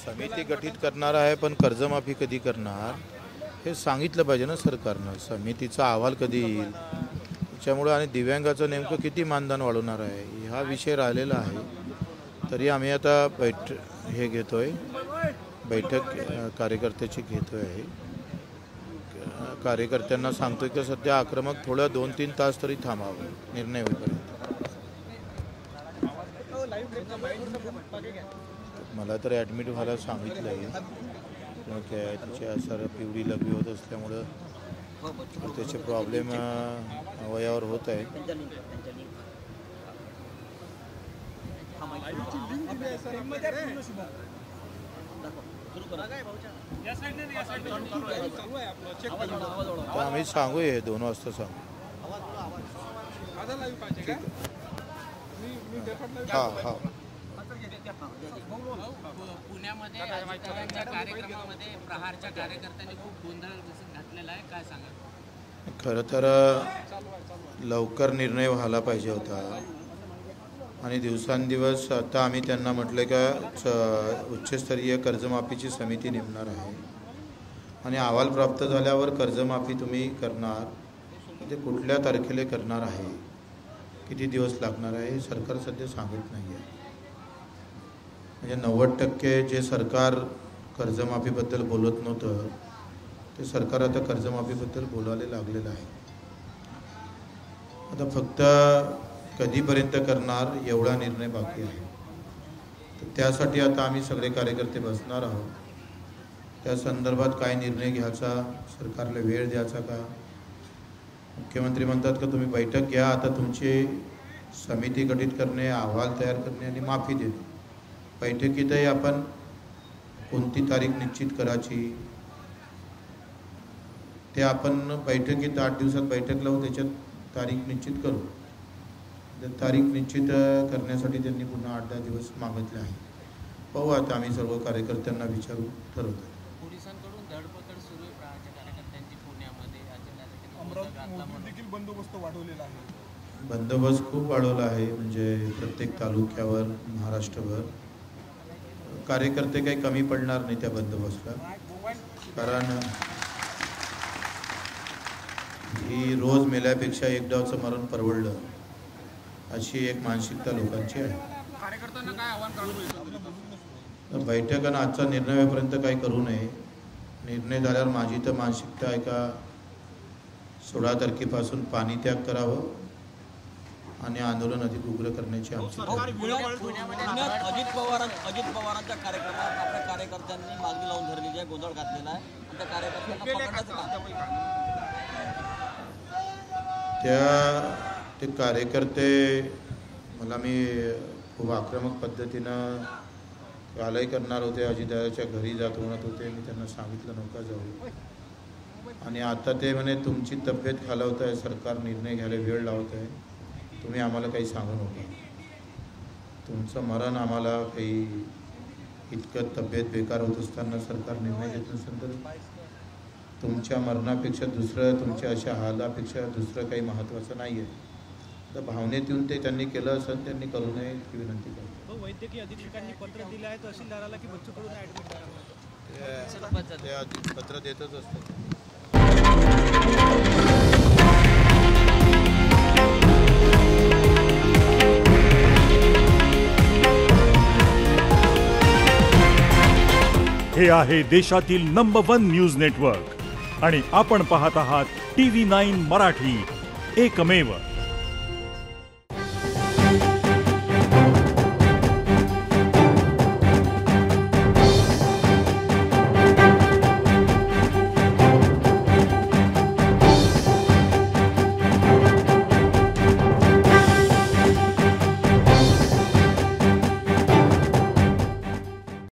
समिती गठीत करणार आहे, पण कर्जमाफी कधी करणार हे सांगितलं पाहिजे ना सरकारनं. समितीचा अहवाल कधी येईल त्याच्यामुळे, आणि दिव्यांगाचं नेमकं किती मानधन वाढवणार आहे हा विषय राहिलेला आहे. तरी आम्ही आता बैठक कार्यकर्त्याची घेतोय आहे. कार्यकर्त्यांना सांगतोय की सध्या आक्रमक थोडं 2-3 तास तरी थांबावं निर्णय होईपर्यंत. मला तर ॲडमिट व्हायला सांगितलं आहे. त्याची असर पिवळी लघवी होत असल्यामुळं त्याचे प्रॉब्लेम अवयवावर होत आहे. आम्ही सांगूया 2 वाजता सांगू. हां पुण्यामध्ये कार्यक्रमामध्ये प्रहारच्या कार्यकर्त्यांनी खूप गोंधळ घातलेला आहे, काय सांगा? खरं तर लवकर निर्णय व्हायला पाहिजे होता आणि दिवसांदिवस आता आम्ही त्यांना म्हटलं का उच्चस्तरीय कर्जमाफीची समिती नेमणार आहे आणि अहवाल प्राप्त झाल्यावर कर्जमाफी तुम्ही करणार, ते कुठल्या तारखेला करणार आहे, किती दिवस लागणार आहे हे सरकार सध्या सांगत नाही आहे. म्हणजे 90% जे सरकार कर्जमाफीबद्दल बोलत नव्हतं ते सरकार आता कर्जमाफीबद्दल बोलायला लागलेलं आहे. आता फक्त कधीपर्यंत करणार एवढा निर्णय बाकी आहे. तर त्यासाठी आता आम्ही सगळे कार्यकर्ते बसणार आहोत. त्या संदर्भात काय निर्णय घ्यायचा, सरकारला वेळ द्यायचा का. मुख्यमंत्री म्हणतात का तुम्ही बैठक घ्या, आता तुमची समिती गठीत करणे, अहवाल तयार करणे आणि माफी देणे. बैठकीतही आपण कोणती तारीख निश्चित करायची ते आपण बैठकीत 8 दिवसात बैठक लावू, त्याच्यात तारीख निश्चित करू. तारीख निश्चित करण्यासाठी त्यांनी पुन्हा 8-10 दिवस मागितले आहे. पाहू आता आम्ही सर्व कार्यकर्त्यांना विचारू, ठरवतो. पोलिसांकडून धडपकड सुरू आहे प्रहारच्या कार्यकर्त्यांची पुण्यामध्ये. देखील बंदोबस्त वाढवलेला आहे. बंदोबस्त खूप वाढवला आहे, म्हणजे प्रत्येक तालुक्यावर महाराष्ट्रभर कार्यकर्ते काही कमी पडणार नाही त्या बंदोबस्तला. कारण ही रोज मेल्यापेक्षा एक डावचं मरण परवडलं अशी एक मानसिकता लोकांची आहे. कार्यकर्त्यांना काय आव्हान काढू? बैठक आणि आजचा निर्णय होईपर्यंत काही करू नये. निर्णय झाल्यावर माझी तर मानसिकता आहे का 16 तारखेपासून पाणी त्याग करावं आणि आंदोलन अधिक उग्र करण्याची आमची. पुण्यात अजित पवारांच्या कार्यक्रमात आपल्या कार्यकर्त्यांनी मागणी लावून धरलेली आहे, गोंधळ घातलेला आहे. त्या कार्यकर्त्यांना ते कार्यकर्ते मला मी खूप आक्रमक पद्धतीनं कालही करणार होते. अजितदादाच्या घरी जात म्हणत होते. मी त्यांना सांगितलं नका जाऊ. आणि आता ते म्हणे तुमची तब्येत खालावत आहे, सरकार निर्णय घ्यायला वेळ लावत आहे, तुम्ही आम्हाला काही सांगू नका. तुमचं मरण आम्हाला काही इतकं तब्येत बेकार होत असताना सरकार निर्णय घेत नसेल तर तुमच्या मरणापेक्षा दुसरं, तुमच्या अशा हालापेक्षा दुसरं काही महत्त्वाचं नाही आहे. तर भावनेत येऊन ते त्यांनी केलं असेल, त्यांनी करू नये ही विनंती करतो. वैद्यकीय अधीक्षकांनी पत्र दिलं आहे तहसीलदाराला की बच्चू कडून ॲडमिट ते पत्र देतच असतात. हे आहे देशातील नंबर 1 न्यूज नेटवर्क आणि आपण पाहत आहात TV9 मराठी, एकमेव.